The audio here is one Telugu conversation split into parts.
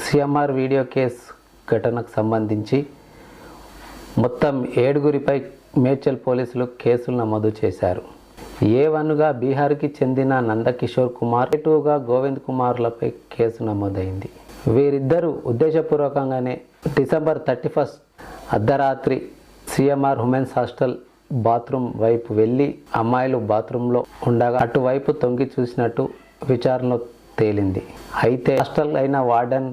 సిఎంఆర్ వీడియో కేసు ఘటనకు సంబంధించి మొత్తం 7గురిపై మేడ్చల్ పోలీసులు కేసులు నమోదు చేశారు. A1గా బీహార్కి చెందిన నందకిషోర్ కుమార్, A2గా గోవింద్ కుమార్లపై కేసు నమోదైంది. వీరిద్దరూ ఉద్దేశపూర్వకంగానే డిసెంబర్ 31 అర్ధరాత్రి సిఎంఆర్ ఉమెన్స్ హాస్టల్ బాత్రూమ్ వైపు వెళ్ళి అమ్మాయిలు బాత్రూంలో ఉండగా అటువైపు తొంగి చూసినట్టు విచారణలో తేలింది. అయితే హాస్టల్ అయిన వార్డెన్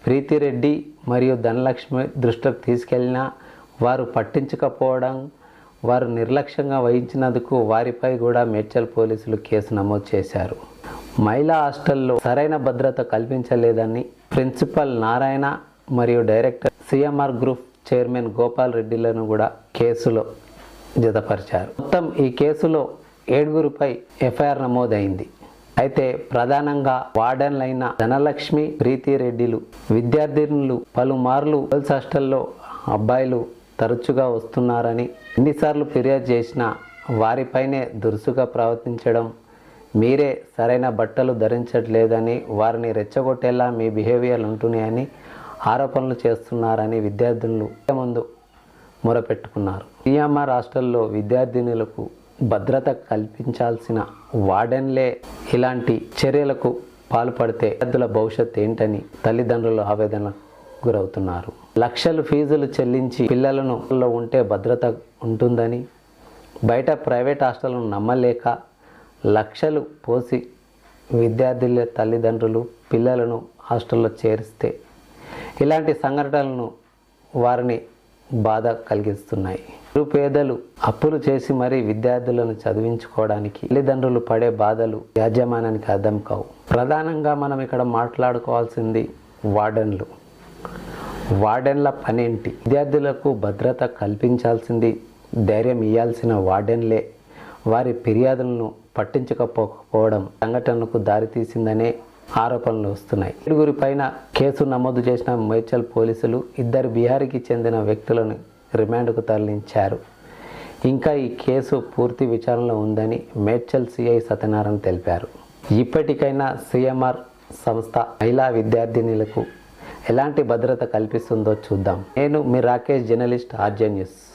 ప్రీతిరెడ్డి మరియు ధనలక్ష్మి దృష్టికి తీసుకెళ్లినా వారు పట్టించకపోవడం, వారు నిర్లక్ష్యంగా వహించినందుకు వారిపై కూడా మేడ్చల్ పోలీసులు కేసు నమోదు చేశారు. మహిళా హాస్టల్లో సరైన భద్రత కల్పించలేదని ప్రిన్సిపల్ నారాయణ మరియు director CMR group chairman Gopal రెడ్డిలను కూడా కేసులో జతపరిచారు. మొత్తం ఈ కేసులో 7గురిపై ఎఫ్ఐఆర్ నమోదైంది. అయితే ప్రధానంగా వార్డెన్లైన ధనలక్ష్మి, ప్రీతిరెడ్డిలు విద్యార్థినులు పలుమార్లు గర్ల్స్ హాస్టల్లో అబ్బాయిలు తరచుగా వస్తున్నారని ఎన్నిసార్లు ఫిర్యాదు చేసినా వారిపైనే దురుసుగా ప్రవర్తించడం, మీరే సరైన బట్టలు ధరించట్లేదని, వారిని రెచ్చగొట్టేలా మీ బిహేవియర్ ఉంటున్నాయని ఆరోపణలు చేస్తున్నారని విద్యార్థినులు ముందు మొరపెట్టుకున్నారు. సిఎంఆర్ హాస్టల్లో విద్యార్థినులకు భద్రత కల్పించాల్సిన వార్డెన్లే ఇలాంటి చర్యలకు పాల్పడితే విద్యార్థుల భవిష్యత్తు ఏంటని తల్లిదండ్రులు ఆవేదనకు గురవుతున్నారు. లక్షలు ఫీజులు చెల్లించి పిల్లలను ఉంటే భద్రత ఉంటుందని బయట ప్రైవేట్ హాస్టల్ను నమ్మలేక లక్షలు పోసి విద్యార్థుల తల్లిదండ్రులు పిల్లలను హాస్టల్లో చేరిస్తే ఇలాంటి సంఘటనలను వారిని బాధ కలిగిస్తున్నాయి. నిరుపేదలు అప్పులు చేసి మరీ విద్యార్థులను చదివించుకోవడానికి తల్లిదండ్రులు పడే బాధలు యాజమాన్యానికి అర్థం కావు. ప్రధానంగా మనం ఇక్కడ మాట్లాడుకోవాల్సింది వార్డెన్లు. వార్డెన్ల పనేంటి? విద్యార్థులకు భద్రత కల్పించాల్సింది, ధైర్యం ఇవ్వాల్సిన వార్డెన్లే వారి ఫిర్యాదులను పట్టించకపోవడం సంఘటనకు దారితీసిందనే ఆరోపణలు వస్తున్నాయి. 7గురి పైన కేసు నమోదు చేసిన మేడ్చల్ పోలీసులు 2 బీహార్కి చెందిన వ్యక్తులను రిమాండ్కు తరలించారు. ఇంకా ఈ కేసు పూర్తి విచారణలో ఉందని మేడ్చల్ సిఐ సత్యనారాయణ తెలిపారు. ఇప్పటికైనా సిఎంఆర్ సంస్థ మహిళా విద్యార్థినులకు ఎలాంటి భద్రత కల్పిస్తుందో చూద్దాం. నేను మీ రాకేష్, జర్నలిస్ట్, ఆర్జే న్యూస్.